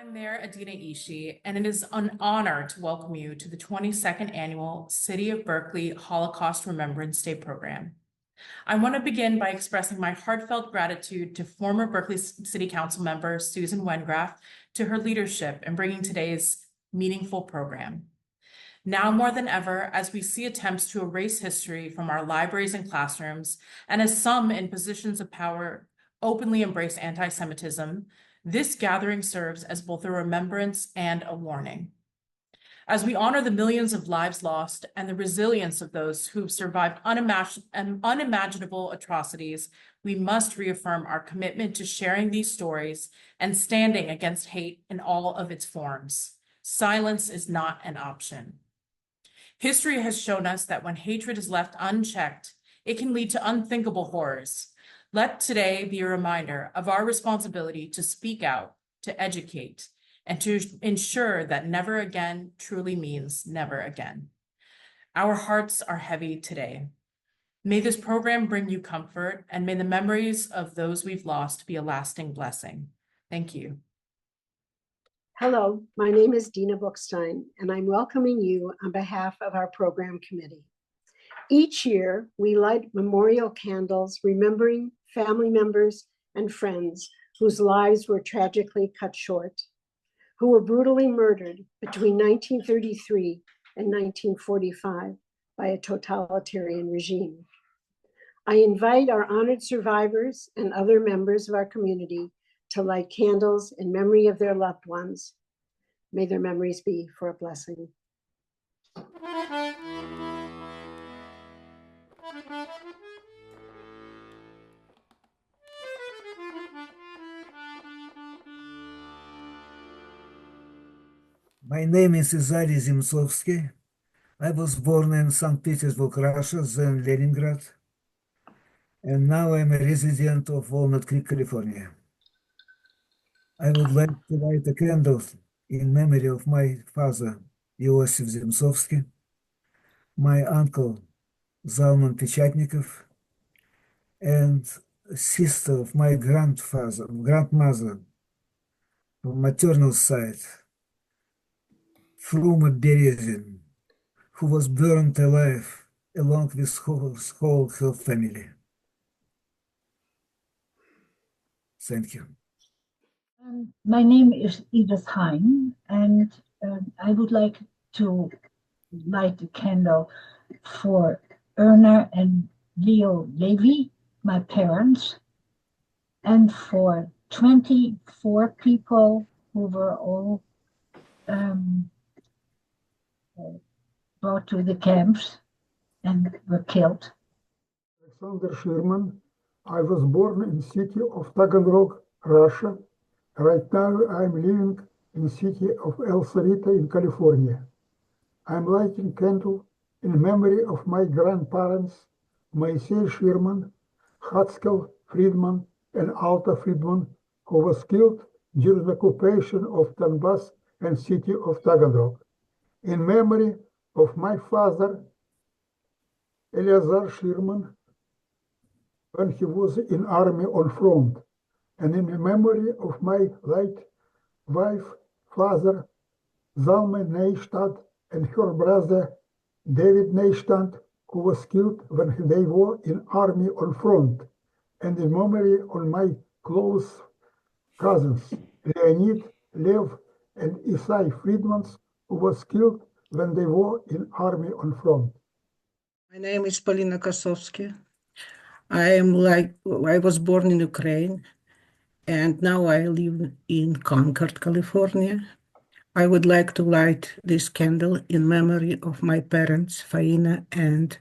I'm Mayor Adina Ishi, and it is an honor to welcome you to the 22nd Annual City of Berkeley Holocaust Remembrance Day program. I want to begin by expressing my heartfelt gratitude to former Berkeley City Council member Susan Wengraf to her leadership in bringing today's meaningful program. Now more than ever, as we see attempts to erase history from our libraries and classrooms, and as some in positions of power openly embrace anti-Semitism, this gathering serves as both a remembrance and a warning. As we honor the millions of lives lost and the resilience of those who've survived unimaginable atrocities, we must reaffirm our commitment to sharing these stories and standing against hate in all of its forms. Silence is not an option. History has shown us that when hatred is left unchecked, it can lead to unthinkable horrors. Let today be a reminder of our responsibility to speak out, to educate, and to ensure that never again truly means never again. Our hearts are heavy today. May this program bring you comfort, and may the memories of those we've lost be a lasting blessing. Thank you. Hello, my name is Dina Bookstein, and I'm welcoming you on behalf of our program committee. Each year, we light memorial candles remembering family members and friends whose lives were tragically cut short, who were brutally murdered between 1933 and 1945 by a totalitarian regime. I invite our honored survivors and other members of our community to light candles in memory of their loved ones. May their memories be for a blessing. My name is Izary Zimsovsky. I was born in St. Petersburg, Russia, then Leningrad, and now I'm a resident of Walnut Creek, California. I would like to light a candle in memory of my father, Iosif Zimsovsky, my uncle, Zalman Pechatnikov, and sister of my grandmother, from maternal side, Fruma Berezin, who was burned alive along with whole her family. Thank you. My name is Edith Hein, and I would like to light a candle for Erna and Leo Levy, my parents, and for 24 people who were all brought to the camps and were killed. Alexander Sherman. I was born in city of Taganrog, Russia. Right now I'm living in city of El Cerrito in California. I'm lighting candle in memory of my grandparents, Moisey Sherman, Hatzkel Friedman, and Alta Friedman, who was killed during the occupation of Donbass and city of Taganrog. In memory of my father, Eleazar Sherman, when he was in army on front, and in memory of my late wife, father, Zalman Neustadt, and her brother, David Neustadt, who was killed when they were in army on front, and in memory on my close cousins, Leonid, Lev, and Isai Friedmans, who was killed when they were in army on front. My name is Polina Kosovsky. I was born in Ukraine, and now I live in Concord, California. I would like to light this candle in memory of my parents, Faina and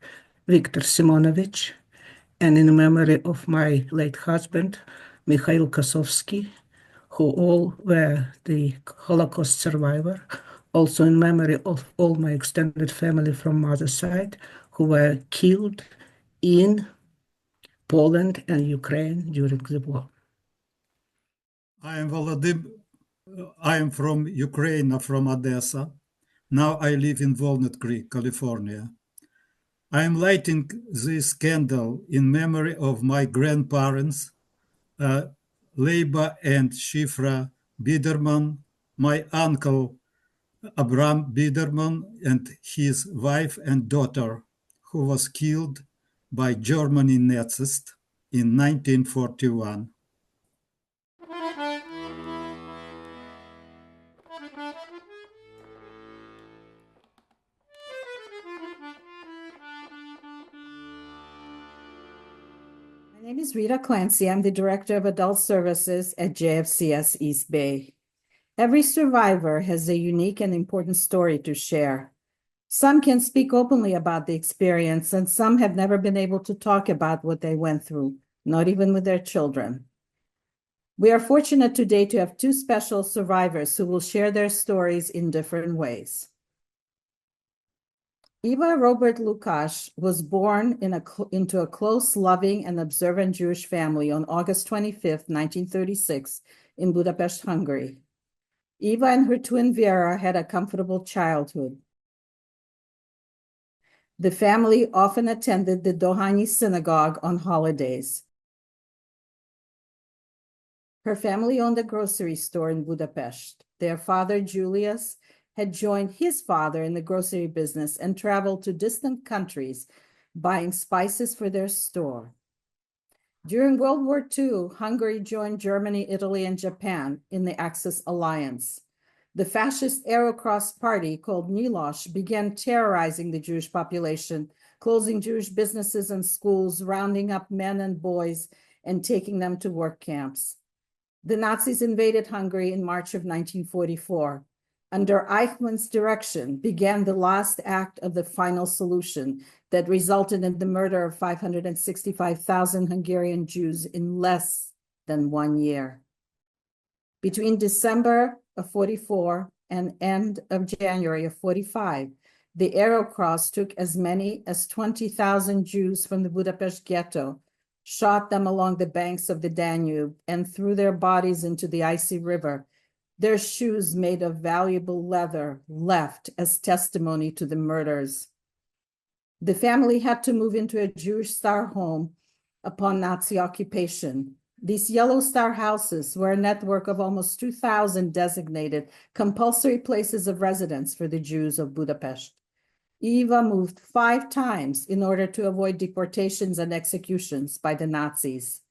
Viktor Simonovich, and in memory of my late husband, Mikhail Kosovsky, who all were the Holocaust survivor. Also in memory of all my extended family from mother's side, who were killed in Poland and Ukraine during the war. I am Volodymyr. I am from Ukraine, from Odessa. Now I live in Walnut Creek, California. I am lighting this candle in memory of my grandparents, Leiba and Shifra Biderman, my uncle Abram Biederman and his wife and daughter, who was killed by Germany Nazis in 1941. My name is Rita Clancy. I'm the Director of Adult Services at JFCS East Bay. Every survivor has a unique and important story to share. Some can speak openly about the experience, and some have never been able to talk about what they went through, not even with their children. We are fortunate today to have two special survivors who will share their stories in different ways. Eva Robert Lukash was born into a close, loving, and observant Jewish family on August 25th, 1936, in Budapest, Hungary. Eva and her twin Vera had a comfortable childhood. The family often attended the Dohányi synagogue on holidays. Her family owned a grocery store in Budapest. Their father, Julius, had joined his father in the grocery business and traveled to distant countries, buying spices for their store. During World War II, Hungary joined Germany, Italy, and Japan in the Axis alliance. The fascist Aerocross party, called Miloš, began terrorizing the Jewish population, closing Jewish businesses and schools, rounding up men and boys, and taking them to work camps. The Nazis invaded Hungary in March of 1944. Under Eichmann's direction, began the last act of the final solution that resulted in the murder of 565,000 Hungarian Jews in less than 1 year. Between December of 44 and end of January of 45, the Aerocross took as many as 20,000 Jews from the Budapest ghetto, shot them along the banks of the Danube, and threw their bodies into the icy river. Their shoes made of valuable leather left as testimony to the murders. The family had to move into a Jewish Star home upon Nazi occupation. These Yellow Star houses were a network of almost 2,000 designated compulsory places of residence for the Jews of Budapest. Eva moved 5 times in order to avoid deportations and executions by the Nazis.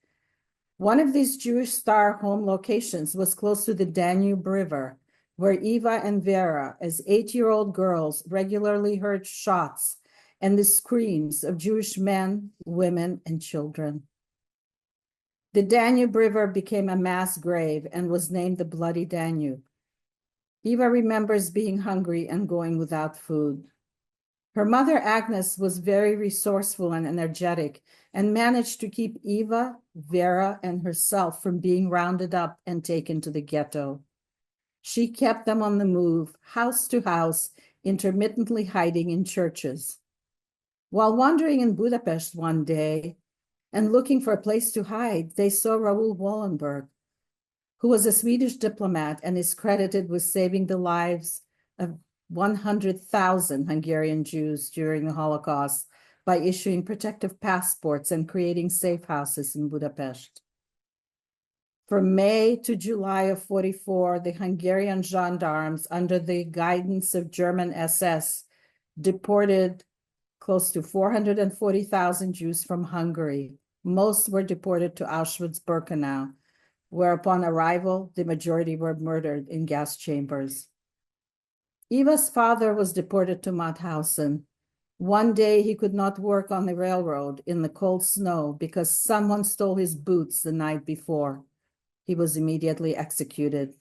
One of these Jewish Star home locations was close to the Danube River, where Eva and Vera, as 8-year-old girls, regularly heard shots and the screams of Jewish men, women, and children. The Danube River became a mass grave and was named the Bloody Danube. Eva remembers being hungry and going without food. Her mother, Agnes, was very resourceful and energetic and managed to keep Eva, Vera, and herself from being rounded up and taken to the ghetto. She kept them on the move, house to house, intermittently hiding in churches. While wandering in Budapest one day and looking for a place to hide, they saw Raoul Wallenberg, who was a Swedish diplomat and is credited with saving the lives of 100,000 Hungarian Jews during the Holocaust by issuing protective passports and creating safe houses in Budapest. From May to July of 44, the Hungarian gendarmes, under the guidance of German SS, deported close to 440,000 Jews from Hungary. Most were deported to Auschwitz-Birkenau, where upon arrival, the majority were murdered in gas chambers. Eva's father was deported to Mauthausen. One day he could not work on the railroad in the cold snow because someone stole his boots the night before. He was immediately executed.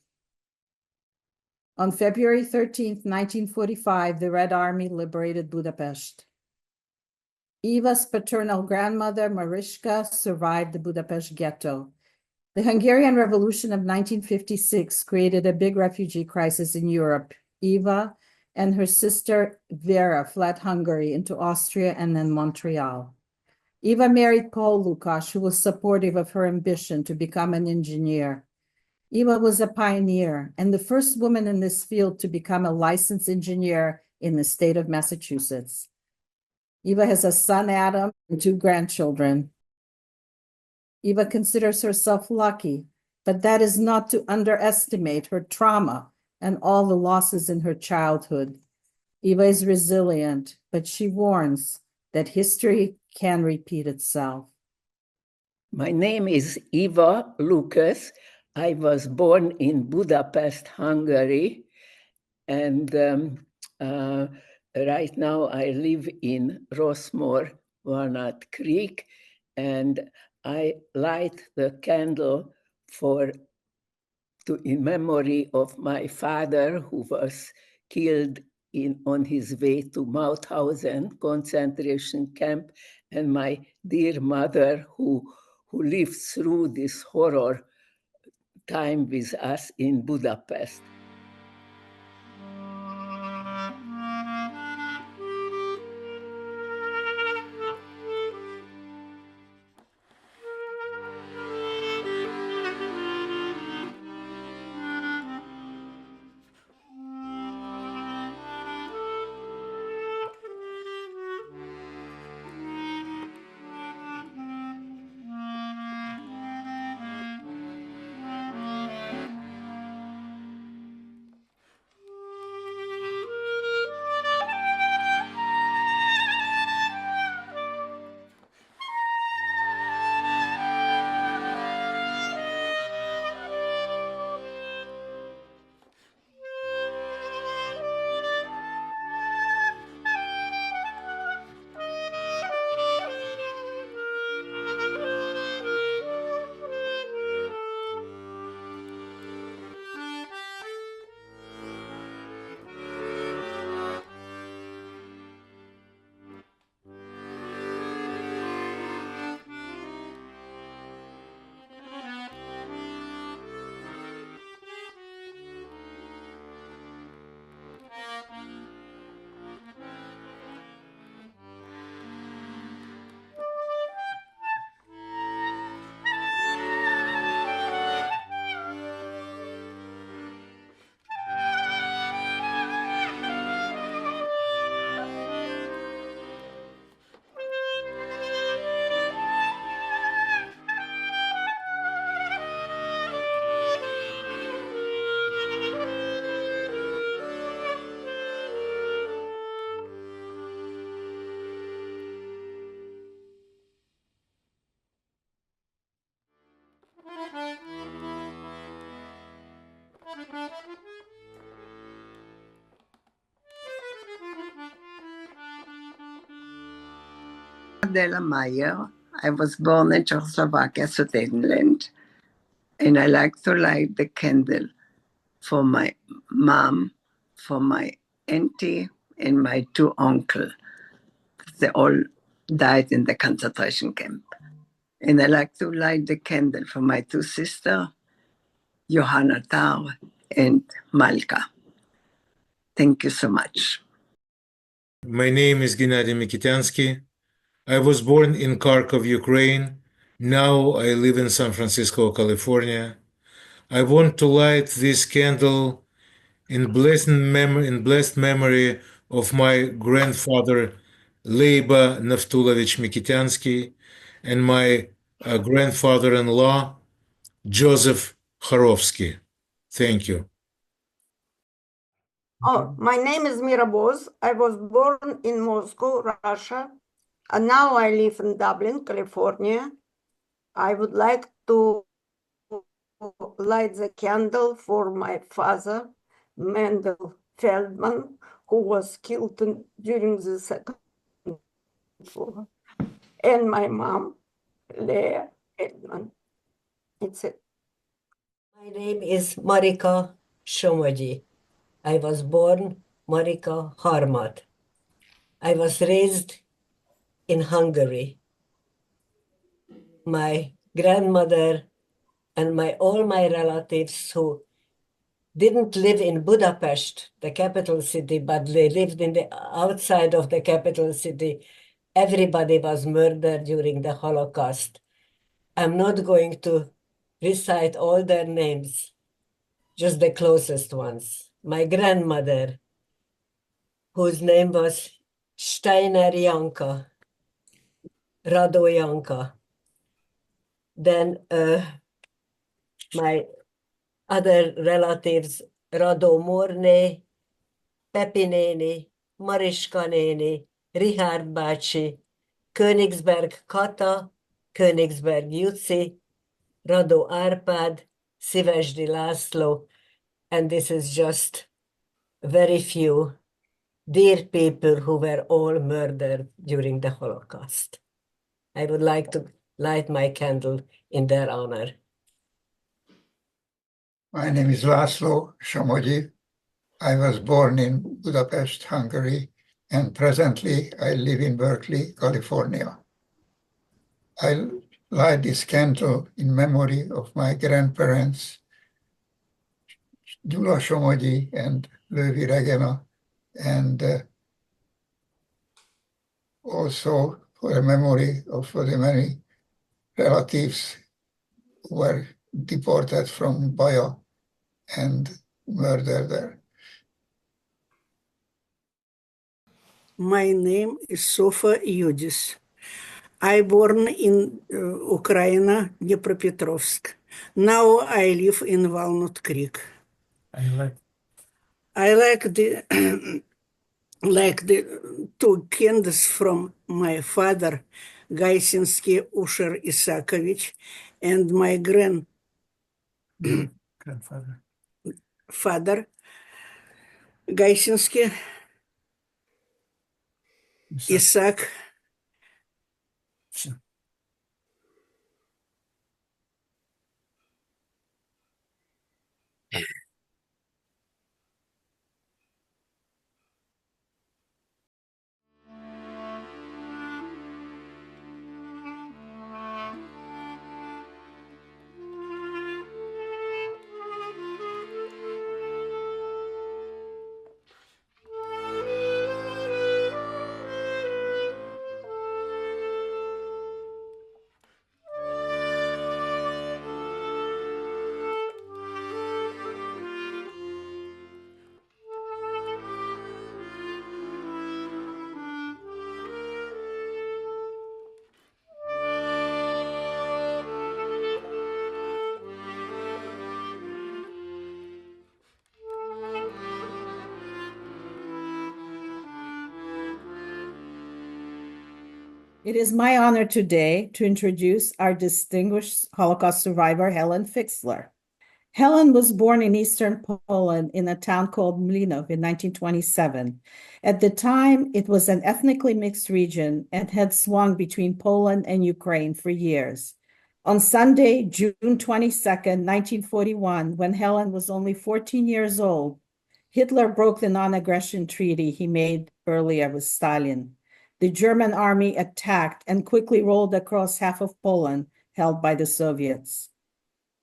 On February 13th, 1945, the Red Army liberated Budapest. Eva's paternal grandmother, Mariska, survived the Budapest ghetto. The Hungarian Revolution of 1956 created a big refugee crisis in Europe. Eva and her sister Vera fled Hungary into Austria and then Montreal. Eva married Paul Lukash, who was supportive of her ambition to become an engineer. Eva was a pioneer and the first woman in this field to become a licensed engineer in the state of Massachusetts. Eva has a son, Adam, and 2 grandchildren. Eva considers herself lucky, but that is not to underestimate her trauma and all the losses in her childhood. Eva is resilient, but she warns that history can repeat itself. My name is Eva Lucas. I was born in Budapest, Hungary, and right now I live in Rossmore, Walnut Creek, and I light the candle in memory of my father, who was killed on his way to Mauthausen concentration camp, and my dear mother, who lived through this horror time with us in Budapest. Adela Meyer. I was born in Czechoslovakia, Sudetenland, and I like to light the candle for my mom, for my auntie, and my two uncles. They all died in the concentration camp. And I like to light the candle for my two sisters, Johanna Tar and Malka. Thank you so much. My name is Gennady Mikityansky. I was born in Kharkov, Ukraine. Now I live in San Francisco, California. I want to light this candle in blessed memory of my grandfather, Leiba Naftulovich Mikityansky, and my grandfather-in-law, Joseph Horovsky. Thank you. Oh, my name is Mira Boz. I was born in Moscow, Russia, and now I live in Dublin, California. I would like to light the candle for my father, Mendel Feldman, who was killed during the Second War, and my mom, Leah Edman. It's it. My name is Marika Somogyi. I was born Marika Harmat. I was raised in Hungary. My grandmother and all my relatives who didn't live in Budapest, the capital city, but they lived in the outside of the capital city. Everybody was murdered during the Holocaust. I'm not going to recite all their names, just the closest ones. My grandmother, whose name was Steiner Janka, Rado Janka. Then my other relatives, Radó Morné, Pepi néni, Mariska néni, Richard bácsi, Königsberg Kata, Königsberg Juci, Radó Árpád, Szivesdi László, and this is just very few dear people who were all murdered during the Holocaust. I would like to light my candle in their honor. My name is László Somogyi. I was born in Budapest, Hungary, and presently I live in Berkeley, California. I light this candle in memory of my grandparents, Gyula Somogyi and Lövi Regena, and also for the memory of the many relatives who were deported from Baja and murdered there. My name is Sofa Yudis. I born in Ukraine, Dnipropetrovsk. Now I live in Walnut Creek. I like the like the two candles from my father, Gaisinski Usher Isakovich, and my Grandfather. father, Gaisinski Isaac. It is my honor today to introduce our distinguished Holocaust survivor, Helen Fixler. Helen was born in Eastern Poland in a town called Mlyniv in 1927. At the time, it was an ethnically mixed region and had swung between Poland and Ukraine for years. On Sunday, June 22nd, 1941, when Helen was only 14 years old, Hitler broke the non-aggression treaty he made earlier with Stalin. The German army attacked and quickly rolled across half of Poland held by the Soviets.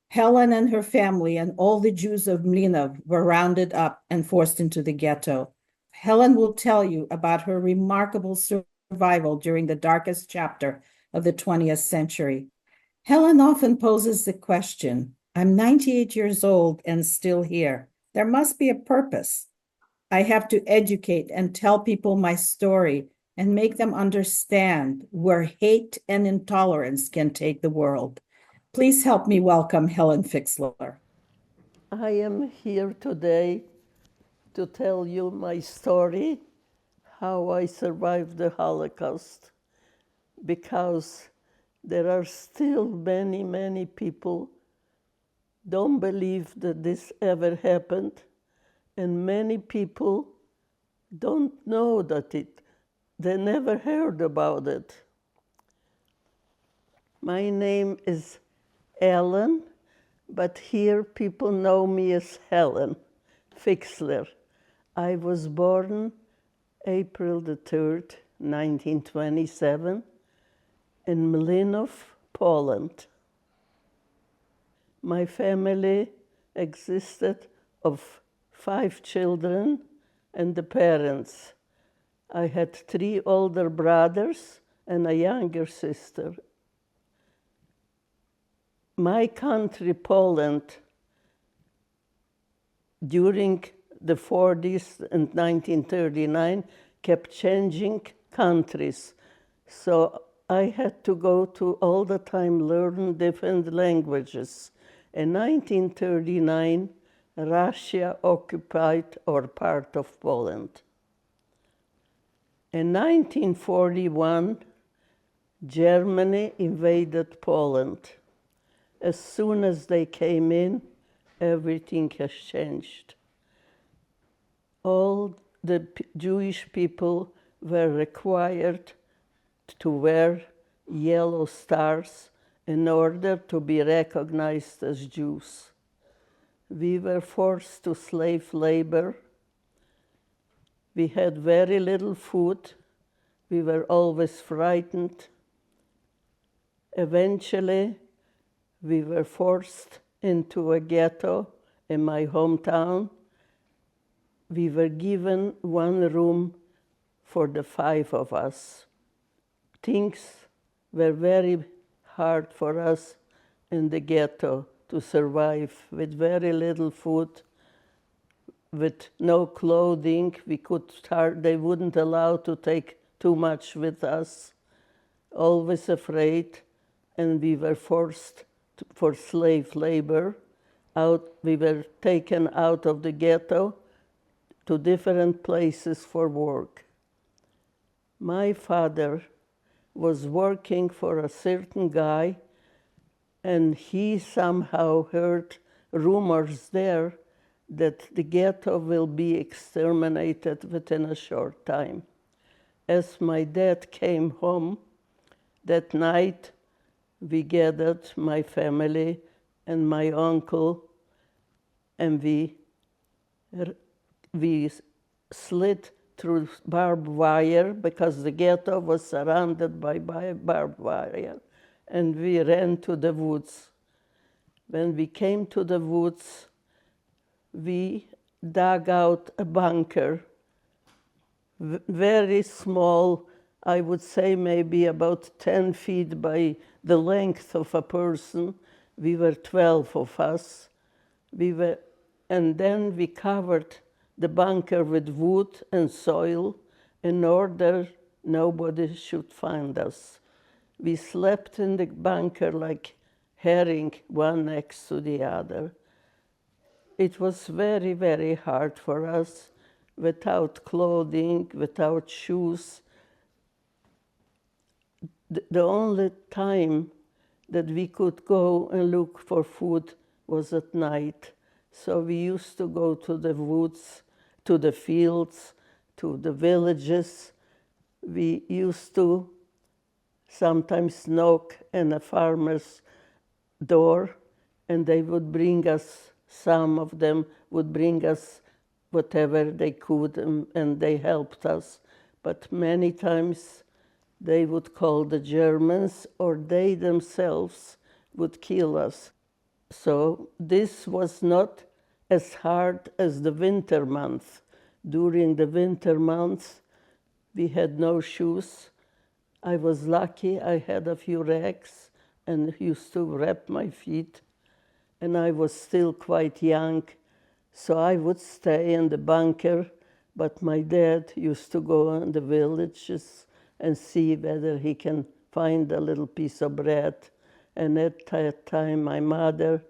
Helen and her family and all the Jews of Mlyniv were rounded up and forced into the ghetto. Helen will tell you about her remarkable survival during the darkest chapter of the 20th century. Helen often poses the question, I'm 98 years old and still here. There must be a purpose. I have to educate and tell people my story and make them understand where hate and intolerance can take the world. Please help me welcome Helen Fixler. I am here today to tell you my story, how I survived the Holocaust, because there are still many, many people don't believe that this ever happened, and many people don't know that they never heard about it. My name is Ellen, but here people know me as Helen Fixler. I was born April the 3rd, 1927, in Mlyniv, Poland. My family existed of 5 children and the parents. I had 3 older brothers and a younger sister. My country, Poland, during the 40s and 1939, kept changing countries. So I had to go to all the time learn different languages. In 1939, Russia occupied or part of Poland. In 1941, Germany invaded Poland. As soon as they came in, everything has changed. All the Jewish people were required to wear yellow stars in order to be recognized as Jews. We were forced to slave labor. We had very little food. We were always frightened. Eventually, we were forced into a ghetto in my hometown. We were given one room for the 5 of us. Things were very hard for us in the ghetto to survive with very little food, with no clothing. They wouldn't allow to take too much with us, always afraid, and we were forced for slave labor. We were taken out of the ghetto to different places for work. My father was working for a certain guy, and he somehow heard rumors there that the ghetto will be exterminated within a short time. As my dad came home that night, we gathered my family and my uncle, and we slid through barbed wire because the ghetto was surrounded by barbed wire, and we ran to the woods. When we came to the woods, we dug out a bunker, very small, I would say maybe about 10 feet by the length of a person. We were 12 of us. And then we covered the bunker with wood and soil in order nobody should find us. We slept in the bunker like herring, one next to the other. It was very, very hard for us, without clothing, without shoes. The only time that we could go and look for food was at night. So we used to go to the woods, to the fields, to the villages. We used to sometimes knock on a farmer's door, and they would bring us, some of them would bring us whatever they could, and they helped us. But many times they would call the Germans, or they themselves would kill us. So this was not as hard as the winter months. During the winter months, we had no shoes. I was lucky, I had a few rags and used to wrap my feet. And I was still quite young, so I would stay in the bunker, but my dad used to go in the villages and see whether he can find a little piece of bread. And at that time, my mother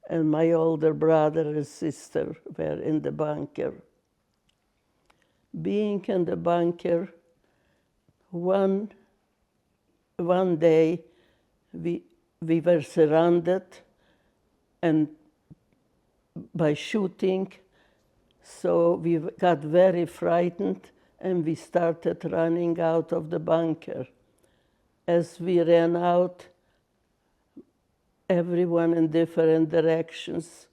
and my older brother and sister were in the bunker. Being in the bunker, one day we were surrounded and by shooting, so we got very frightened and we started running out of the bunker. As we ran out, everyone in different directions.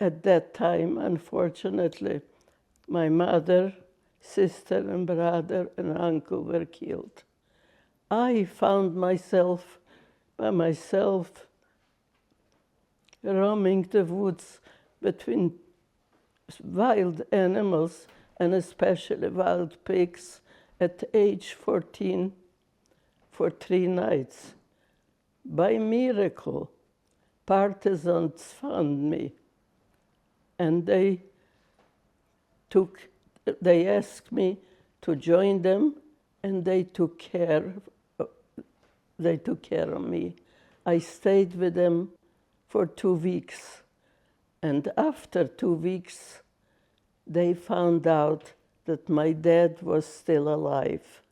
At that time, unfortunately, my mother, sister, and brother and uncle were killed. I found myself by myself roaming the woods between wild animals and especially wild pigs at age 14 for 3 nights. By miracle, partisans found me, and they asked me to join them, and they took care of me. I stayed with them for 2 weeks. And after 2 weeks, they found out that my dad was still alive.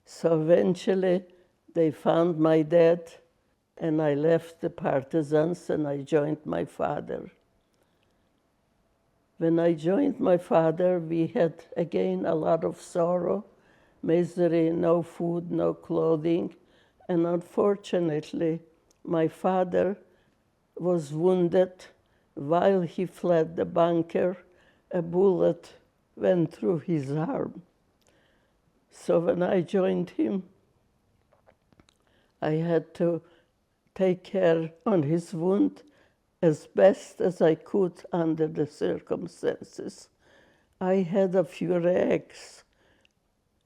So eventually, they found my dad, and I left the partisans and I joined my father. When I joined my father, we had again a lot of sorrow, misery, no food, no clothing, and unfortunately, my father was wounded while he fled the bunker. A bullet went through his arm. So when I joined him, I had to take care on his wound as best as I could under the circumstances. I had a few rags,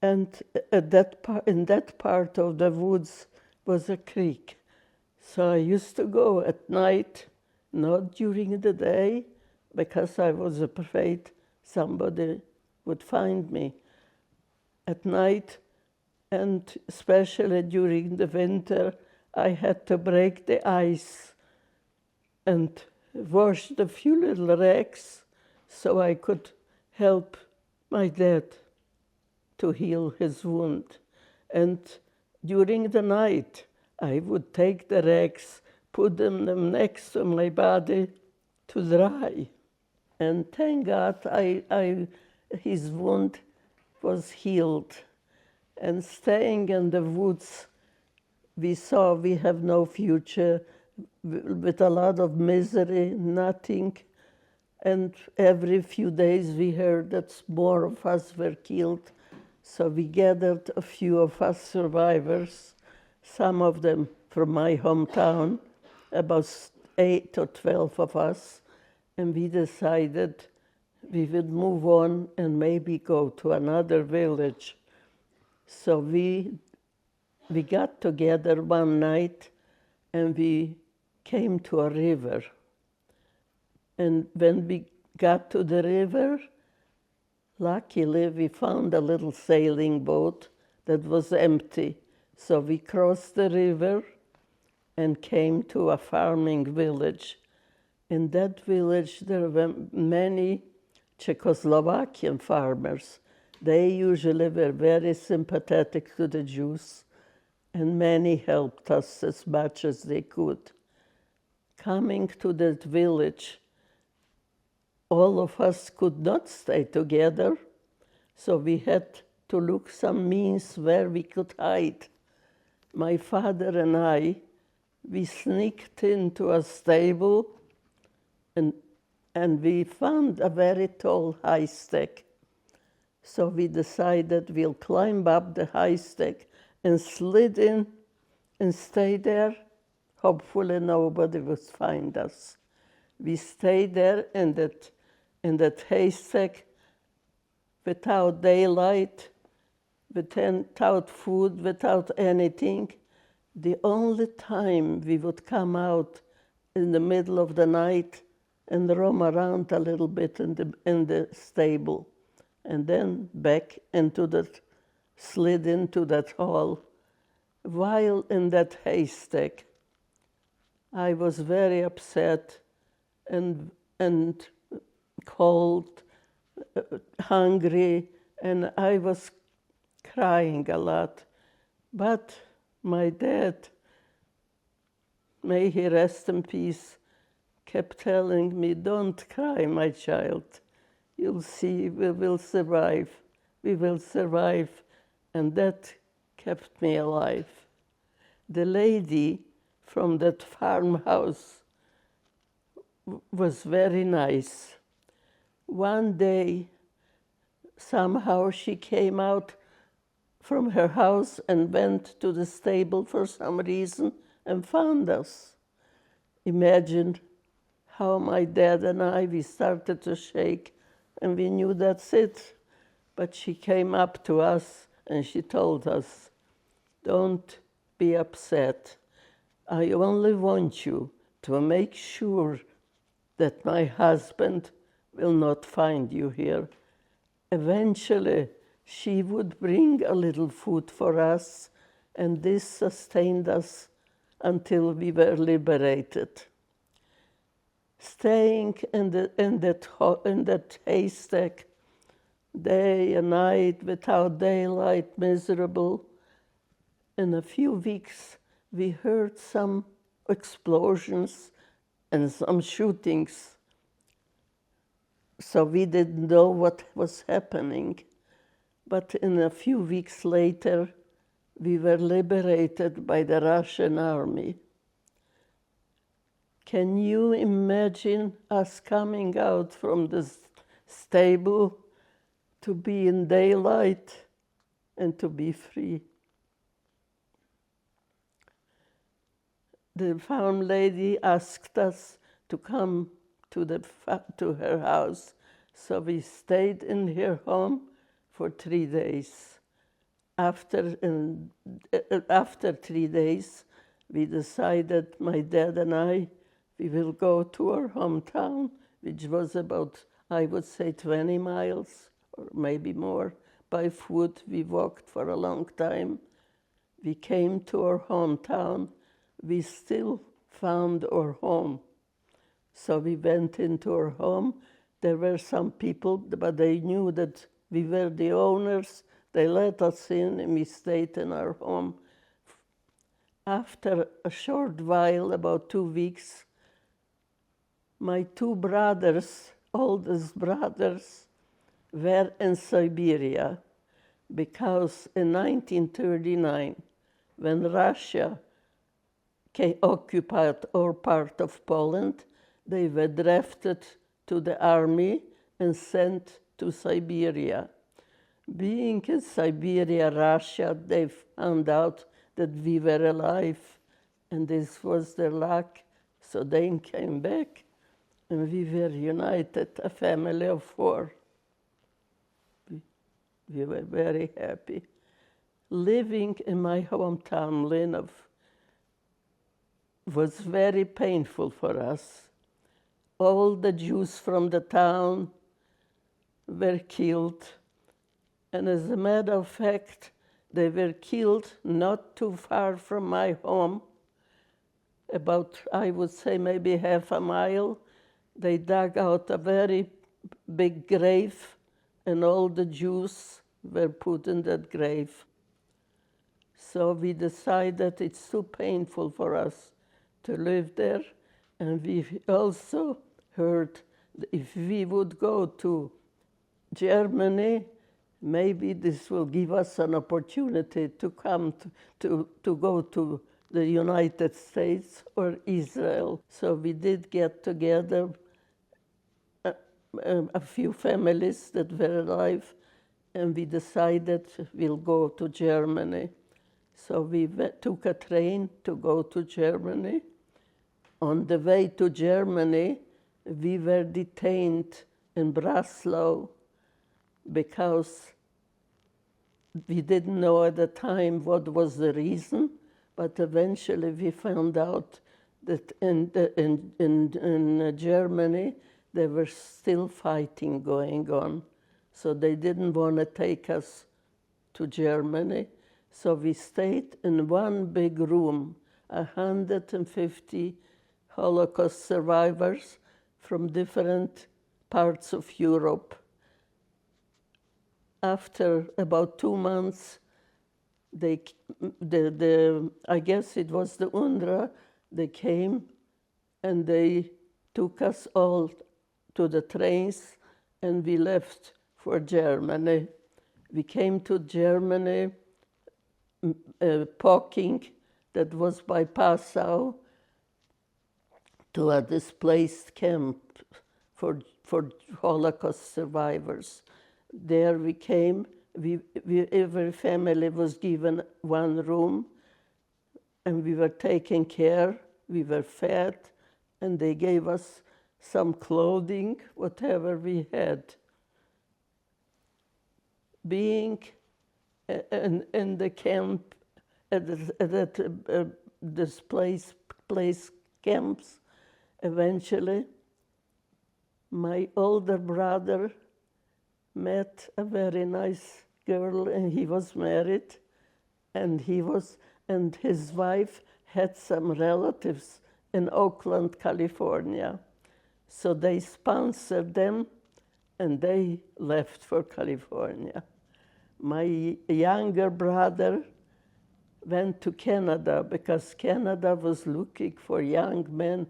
and in that part of the woods was a creek. So I used to go at night, not during the day, because I was afraid somebody would find me. At night, and especially during the winter, I had to break the ice and wash the few little rags so I could help my dad to heal his wound. And during the night, I would take the rags, put them next to my body to dry. And thank God, his wound was healed. And staying in the woods, we saw we have no future, with a lot of misery, nothing. And every few days we heard that more of us were killed. So we gathered a few of us survivors, some of them from my hometown, about 8 or 12 of us, and we decided we would move on and maybe go to another village. So we got together one night and we came to a river. And when we got to the river, luckily we found a little sailing boat that was empty. So we crossed the river and came to a farming village. In that village, there were many Czechoslovakian farmers. They usually were very sympathetic to the Jews, and many helped us as much as they could. Coming to that village, all of us could not stay together, so we had to look some means where we could hide. My father and I, we sneaked into a stable and we found a very tall haystack. So we decided we'll climb up the haystack and slid in and stay there. Hopefully nobody would find us. We stayed there in that haystack without daylight, without food, without anything. The only time we would come out in the middle of the night and roam around a little bit in the stable, and then back slid into that hole. While in that haystack, I was very upset and cold, hungry, and I was crying a lot. But my dad, may he rest in peace, kept telling me, "Don't cry, my child. You'll see, we will survive. We will survive." And that kept me alive. The lady from that farmhouse was very nice. One day, somehow she came out from her house and went to the stable for some reason and found us. Imagine how my dad and we started to shake, and we knew that's it. But she came up to us and she told us, "Don't be upset. I only want you to make sure that my husband will not find you here." Eventually, she would bring a little food for us, and this sustained us until we were liberated. staying in that haystack day and night without daylight, miserable. In a few weeks, we heard some explosions and some shootings. So we didn't know what was happening. But in a few weeks later, we were liberated by the Russian army. Can you imagine us coming out from the stable to be in daylight and to be free? The farm lady asked us to come to her house, so we stayed in her home for 3 days. After 3 days, we decided, my dad and I, we will go to our hometown, which was about, I would say, 20 miles or maybe more. By foot, we walked for a long time. We came to our hometown. We still found our home. So we went into our home. There were some people, but they knew that we were the owners. They let us in, and we stayed in our home. After a short while, about 2 weeks, my 2 brothers, oldest brothers, were in Siberia, because in 1939, when Russia occupied our part of Poland, they were drafted to the army and sent to Siberia. Being in Siberia, Russia, they found out that we were alive, and this was their luck. So they came back, and we were united, a family of 4. We were very happy. Living in my hometown, Mlyniv, was very painful for us. All the Jews from the town were killed. And as a matter of fact, they were killed not too far from my home, about, I would say, maybe half a mile. They dug out a very big grave, and all the Jews were put in that grave. So we decided it's too painful for us to live there. And we also heard that if we would go to Germany, maybe this will give us an opportunity to come to go to the United States or Israel. So we did get together a few families that were alive, and we decided we'll go to Germany. So we took a train to go to Germany. On the way to Germany, we were detained in Breslau because we didn't know at the time what was the reason, but eventually we found out that in Germany there was still fighting going on. So they didn't want to take us to Germany. So we stayed in one big room, 150 Holocaust survivors from different parts of Europe. After about 2 months, I guess it was the UNRWA, they came and they took us all to the trains, and we left for Germany. We came to Germany, Poking, that was by Passau, to a displaced camp for Holocaust survivors. There we came, every family was given one room, and we were taken care, we were fed, and they gave us some clothing, whatever we had. Being in the camp, at displaced camps, eventually, my older brother met a very nice girl, and he was married, and his wife had some relatives in Oakland, California. So they sponsored them and they left for California. My younger brother went to Canada because Canada was looking for young men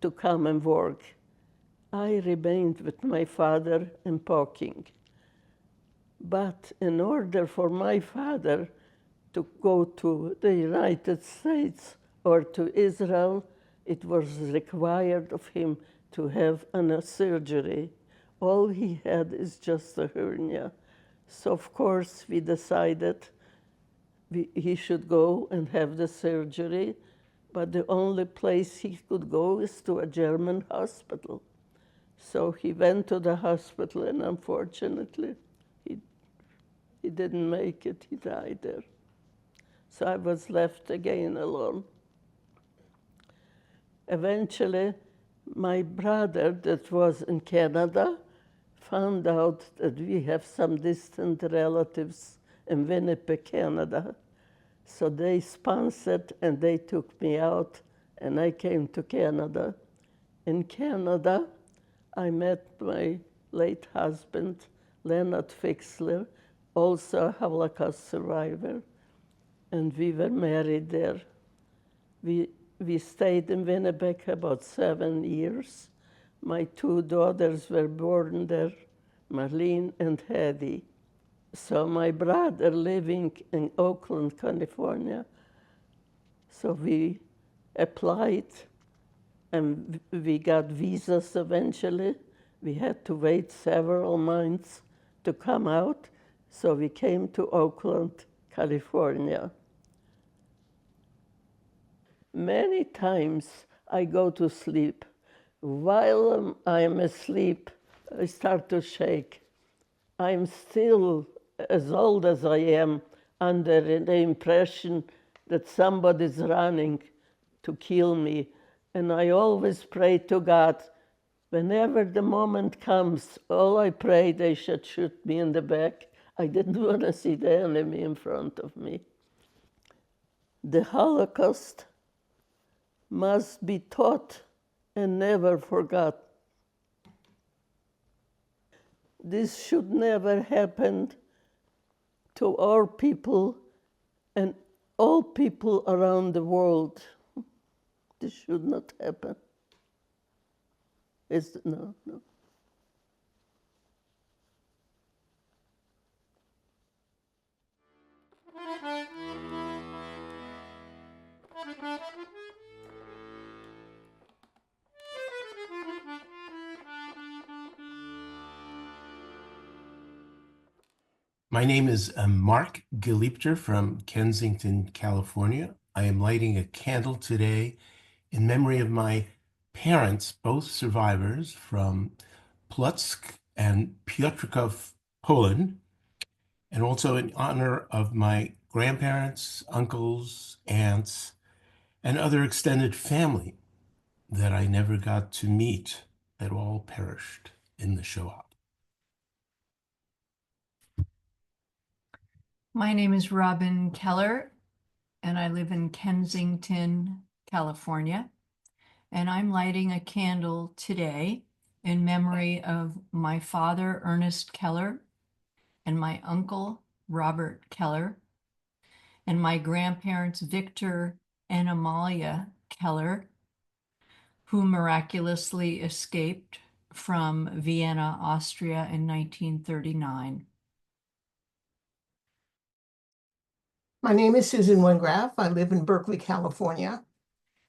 to come and work. I remained with my father in Peking. But in order for my father to go to the United States or to Israel, it was required of him to have a surgery. All he had is just a hernia. So of course we decided he should go and have the surgery, but the only place he could go is to a German hospital. So he went to the hospital, and unfortunately, he didn't make it. He died there. So I was left again alone. Eventually, my brother that was in Canada found out that we have some distant relatives in Winnipeg, Canada. So they sponsored and they took me out, and I came to Canada. In Canada, I met my late husband, Helen Fixler, also a Holocaust survivor, and we were married there. We stayed in Winnipeg about 7 years. My 2 daughters were born there, Marlene and Hedy. So my brother living in Oakland, California, so we applied and we got visas eventually. We had to wait several months to come out, so we came to Oakland, California. Many times I go to sleep. While I'm asleep, I start to shake. I'm still, as old as I am, under the impression that somebody's running to kill me. And I always pray to God, whenever the moment comes, all I pray they should shoot me in the back. I didn't want to see the enemy in front of me. The Holocaust must be taught and never forgot. This should never happen to our people and all people around the world. This should not happen. No. My name is Mark Geliebter from Kensington, California. I am lighting a candle today in memory of my parents, both survivors from Plock and Piotrków, Poland, and also in honor of my grandparents, uncles, aunts, and other extended family that I never got to meet, that all perished in the Shoah. My name is Robin Keller, and I live in Kensington, California. And I'm lighting a candle today in memory of my father, Ernest Keller, and my uncle, Robert Keller, and my grandparents, Victor and Amalia Keller, who miraculously escaped from Vienna, Austria in 1939. My name is Susan Wengraf. I live in Berkeley, California.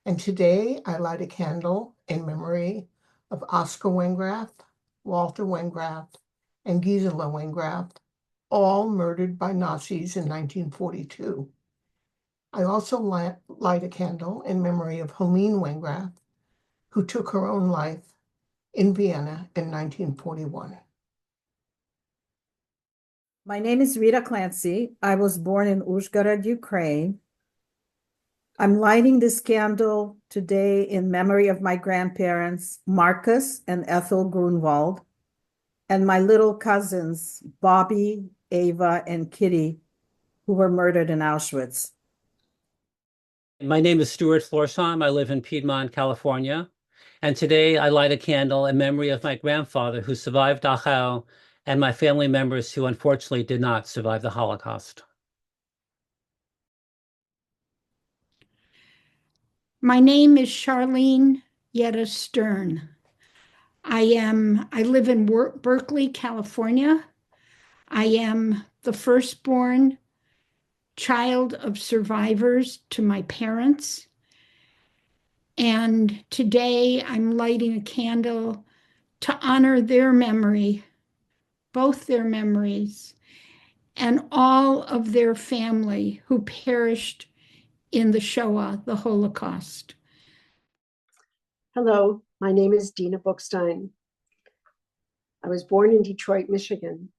And today I light a candle in memory of Oscar Wengraf, Walter Wengraf, and Gisela Wengraf, all murdered by Nazis in 1942. I also light a candle in memory of Helene Wengraf, who took her own life in Vienna in 1941. My name is Rita Clancy. I was born in Uzhgorod, Ukraine. I'm lighting this candle today in memory of my grandparents, Marcus and Ethel Grunwald, and my little cousins, Bobby, Ava, and Kitty, who were murdered in Auschwitz. My name is Stuart Florsheim. I live in Piedmont, California. And today I light a candle in memory of my grandfather who survived Dachau and my family members who unfortunately did not survive the Holocaust. My name is Charlene Yetta Stern. I live in Berkeley, California. I am the firstborn child of survivors to my parents. And today I'm lighting a candle to honor their memory, both their memories, and all of their family who perished in the Shoah, the Holocaust. Hello, my name is Dina Bookstein. I was born in Detroit, Michigan.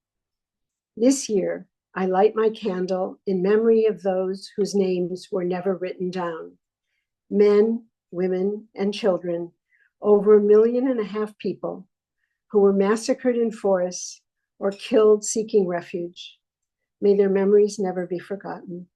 This year, I light my candle in memory of those whose names were never written down. Men, women, and children, over 1.5 million people who were massacred in forests or killed seeking refuge. May their memories never be forgotten.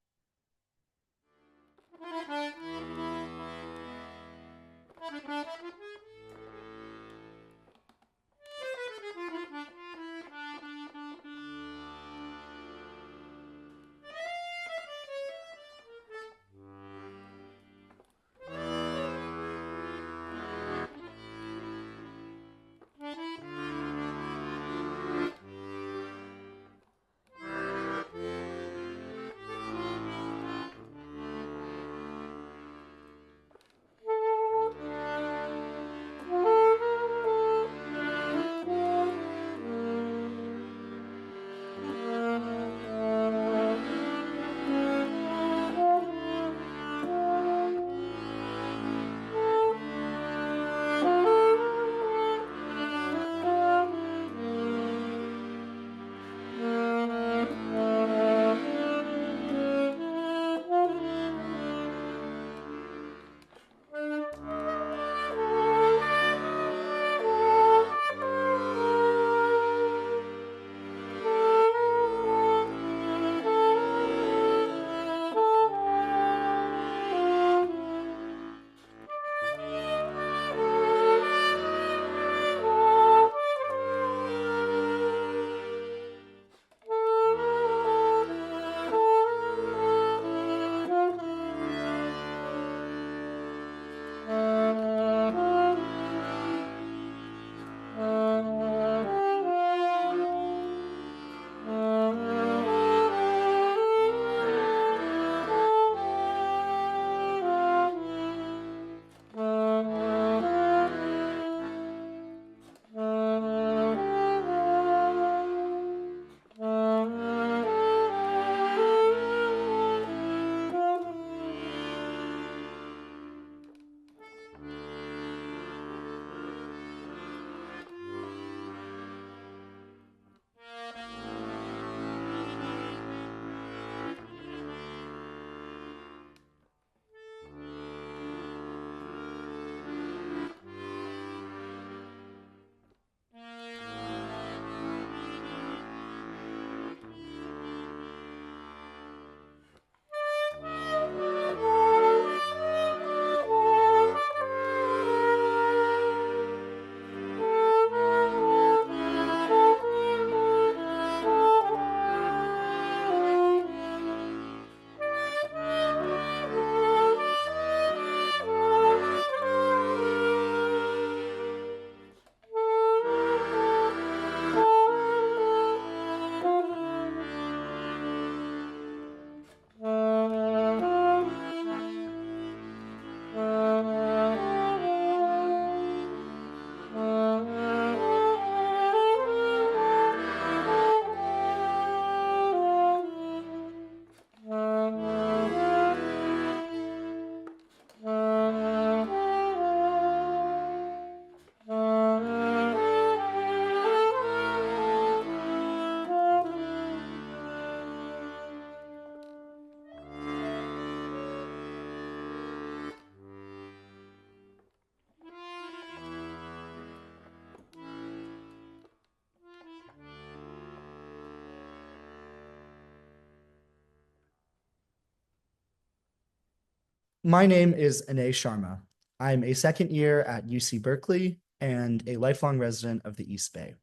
My name is Anay Sharma. I'm a second year at UC Berkeley and a lifelong resident of the East Bay.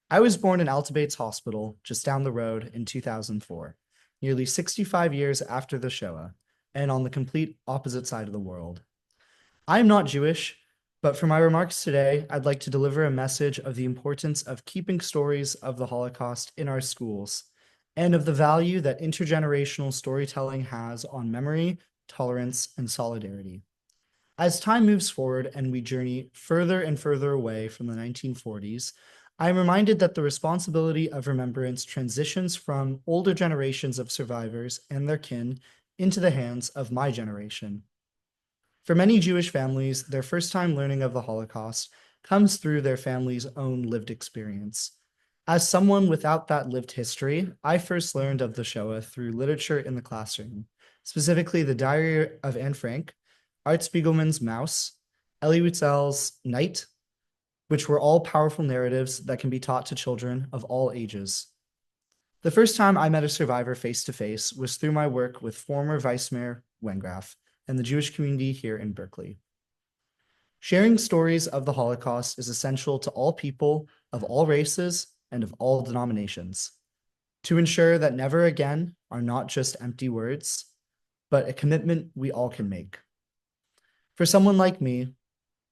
I was born in Alta Bates Hospital, just down the road, in 2004, nearly 65 years after the Shoah, and on the complete opposite side of the world. I am not Jewish, but for my remarks today, I'd like to deliver a message of the importance of keeping stories of the Holocaust in our schools, and of the value that intergenerational storytelling has on memory, tolerance, and solidarity. As time moves forward and we journey further and further away from the 1940s, I am reminded that the responsibility of remembrance transitions from older generations of survivors and their kin into the hands of my generation. For many Jewish families, their first time learning of the Holocaust comes through their family's own lived experience. As someone without that lived history, I first learned of the Shoah through literature in the classroom, specifically the Diary of Anne Frank, Art Spiegelman's Mouse, Elie Wiesel's Night, which were all powerful narratives that can be taught to children of all ages. The first time I met a survivor face-to-face was through my work with former Vice Mayor Wengraf and the Jewish community here in Berkeley. Sharing stories of the Holocaust is essential to all people of all races and of all denominations, to ensure that never again are not just empty words, but a commitment we all can make. For someone like me,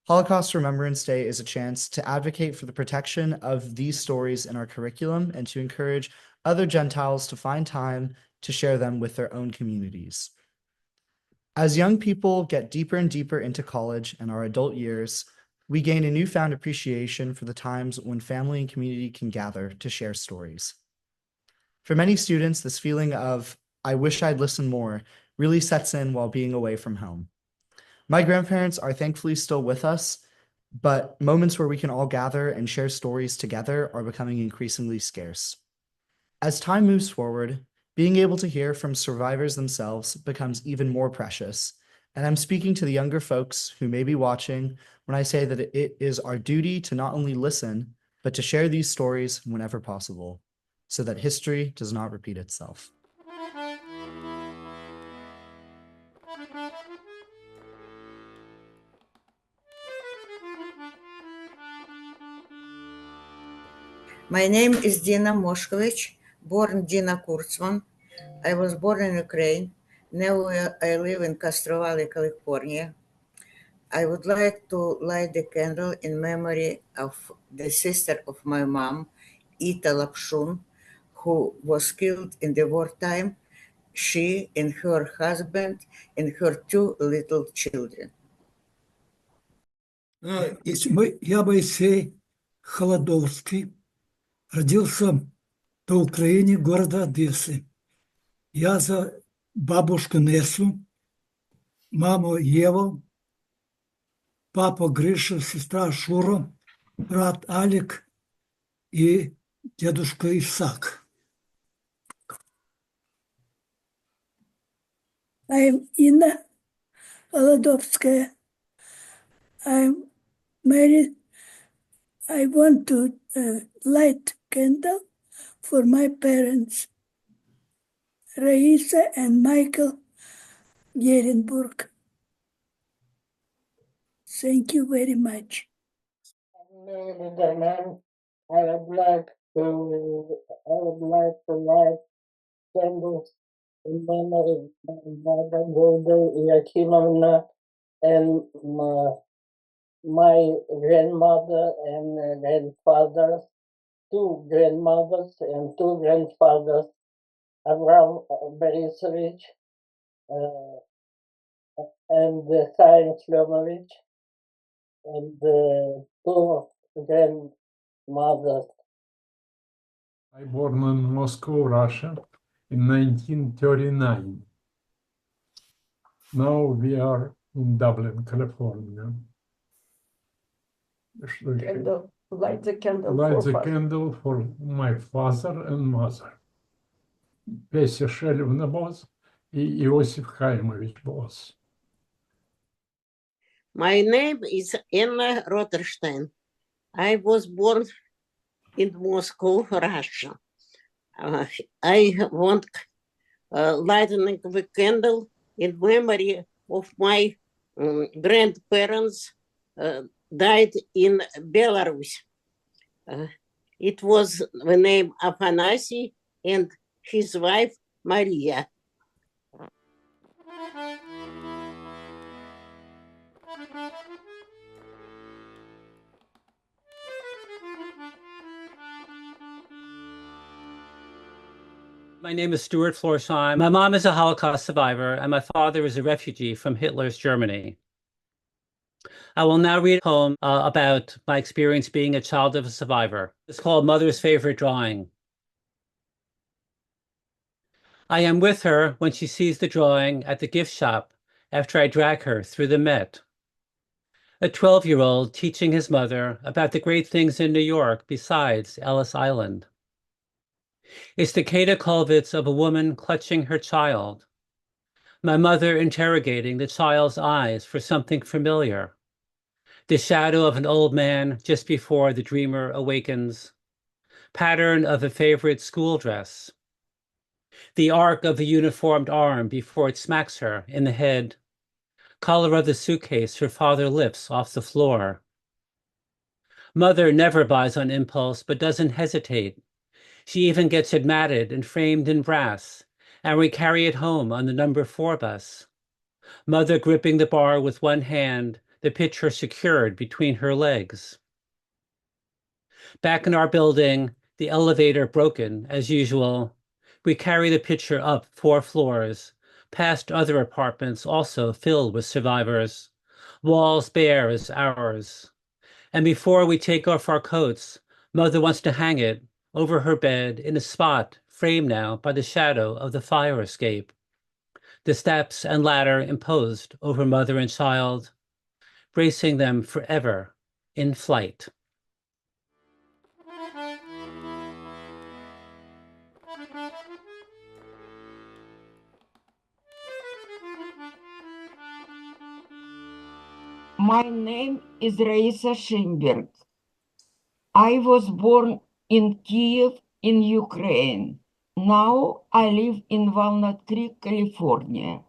Holocaust Remembrance Day is a chance to advocate for the protection of these stories in our curriculum and to encourage other Gentiles to find time to share them with their own communities. As young people get deeper and deeper into college and our adult years, we gain a newfound appreciation for the times when family and community can gather to share stories. For many students, this feeling of, I wish I'd listened more, really sets in while being away from home. My grandparents are thankfully still with us, but moments where we can all gather and share stories together are becoming increasingly scarce. As time moves forward, being able to hear from survivors themselves becomes even more precious, and I'm speaking to the younger folks who may be watching when I say that it is our duty to not only listen, but to share these stories whenever possible, so that history does not repeat itself. My name is Dina Moshkovich, born Dina Kurtzman. I was born in Ukraine. Now I live in Castro Valley, California. I would like to light the candle in memory of the sister of my mom, Ita Lapshun, who was killed in the wartime, she and her husband and her two little children. Я Моисей Холодовский. Родился на Украине, города Одессы. Я за бабушку Несу, маму Еву, папу Гришу, сестра Шура, брат Алик и дедушка Исаак. I'm Inna Holodovskaya. I'm married. I want to light candle for my parents, Raisa and Michael Yerenburg. Thank you very much. I would like to light candles in memory of my mother, Golda Yakimovna, and my grandmother and grandfather, two grandmothers and two grandfathers, Avram Borisovich and Chaim Shlomovich, and two grandmothers. I born in Moscow, Russia in 1939. Now we are in Dublin, California. Candle. Light the candle. Light the father. candle for my father and mother. Песя Шелевна Бос и Иосиф Хаймович Бос. My name is Anna Rotterstein. I was born in Moscow, Russia. I want lighting the candle in memory of my grandparents died in Belarus. It was the name Afanasy and his wife Maria. My name is Stuart Florsheim. My mom is a Holocaust survivor, and my father is a refugee from Hitler's Germany. I will now read a poem about my experience being a child of a survivor. It's called Mother's Favorite Drawing. I am with her when she sees the drawing at the gift shop after I drag her through the Met. A 12-year-old teaching his mother about the great things in New York besides Ellis Island. It's the Kata Kulvitz of a woman clutching her child. My mother interrogating the child's eyes for something familiar. The shadow of an old man just before the dreamer awakens. Pattern of a favorite school dress. The arc of a uniformed arm before it smacks her in the head. Color of the suitcase her father lifts off the floor. Mother never buys on impulse, but doesn't hesitate. She even gets it matted and framed in brass, and we carry it home on the number 4 bus. Mother gripping the bar with one hand, the picture secured between her legs. Back in our building, the elevator broken, as usual. We carry the picture up 4 floors, past other apartments also filled with survivors. Walls bare as ours. And before we take off our coats, Mother wants to hang it over her bed in a spot framed now by the shadow of the fire escape. The steps and ladder imposed over mother and child, bracing them forever in flight. My name is Raisa Schimberg. I was born in Kiev in Ukraine. Now I live in Walnut Creek, California.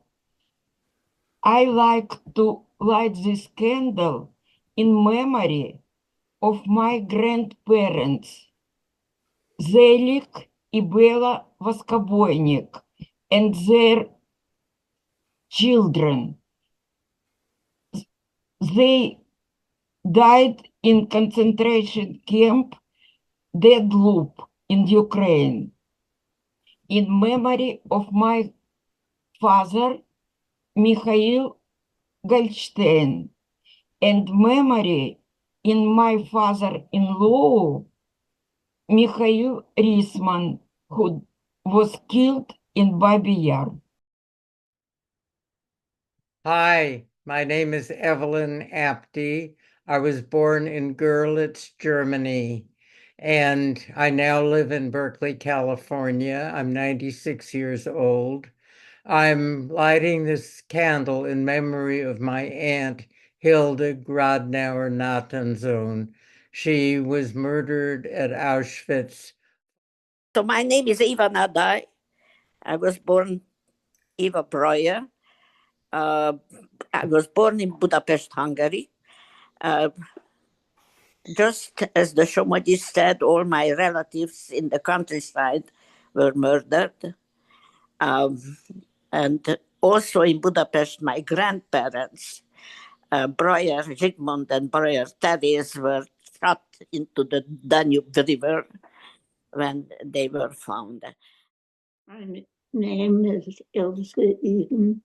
I like to light this candle in memory of my grandparents, Zelik and Bela Voskoboynik, and their children. They died in concentration camp Dead Loop in Ukraine. In memory of my father, Mikhail Goldstein, and memory in my father-in-law, Mikhail Risman, who was killed in Babi Yar. Hi, my name is Evelyn Apte. I was born in Görlitz, Germany, and I now live in Berkeley, California. I'm 96 years old. I'm lighting this candle in memory of my aunt, Hilde Grodnauer Natanzon. She was murdered at Auschwitz. So my name is Eva Nadai. I was born Eva Breuer. I was born in Budapest, Hungary. Just as the Shomodis said, all my relatives in the countryside were murdered. And also in Budapest, my grandparents, Breuer Zsigmond and Breuer Teréz, were shot into the Danube River when they were found. My name is Ilse Eden.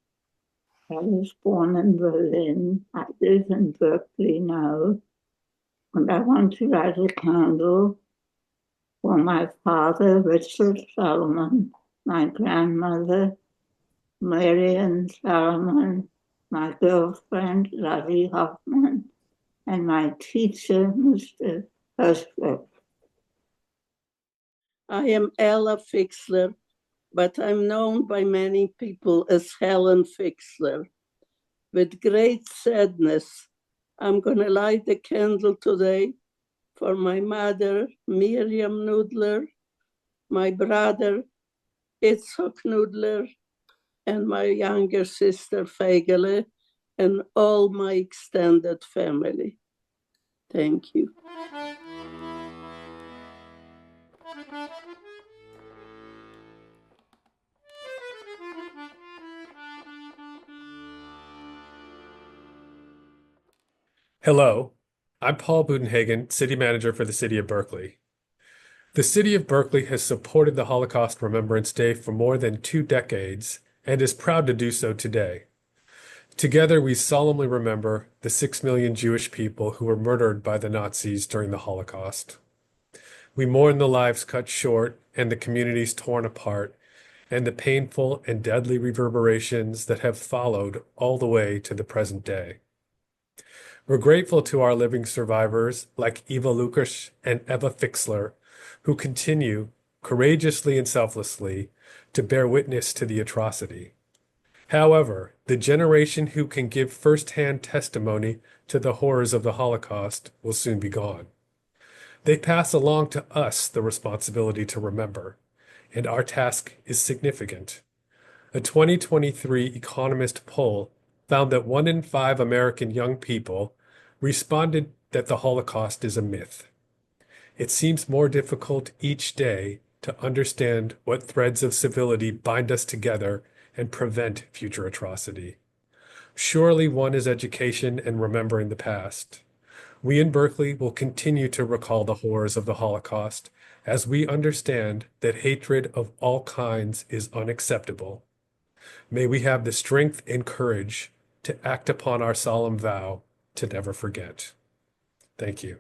I was born in Berlin. I live in Berkeley now. And I want to light a candle for my father, Richard Solomon, my grandmother, Marian Solomon, my girlfriend, Lottie Hoffman, and my teacher, Mr. Hurstberg. I am Ella Fixler, but I'm known by many people as Helen Fixler. With great sadness, I'm going to light a candle today for my mother, Miriam Nudler, my brother, Itzhak Nudler, and my younger sister, Feigele, and all my extended family. Thank you. Hello, I'm Paul Budenhagen, City Manager for the City of Berkeley. The City of Berkeley has supported the Holocaust Remembrance Day for more than 2 decades and is proud to do so today. Together, we solemnly remember the 6 million Jewish people who were murdered by the Nazis during the Holocaust. We mourn the lives cut short and the communities torn apart, and the painful and deadly reverberations that have followed all the way to the present day. We're grateful to our living survivors like Eva Lukash and Eva Fixler, who continue courageously and selflessly to bear witness to the atrocity. However, the generation who can give firsthand testimony to the horrors of the Holocaust will soon be gone. They pass along to us the responsibility to remember, and our task is significant. A 2023 Economist poll found that 1 in 5 American young people responded that the Holocaust is a myth. It seems more difficult each day to understand what threads of civility bind us together and prevent future atrocity. Surely one is education and remembering the past. We in Berkeley will continue to recall the horrors of the Holocaust as we understand that hatred of all kinds is unacceptable. May we have the strength and courage to act upon our solemn vow to never forget. Thank you.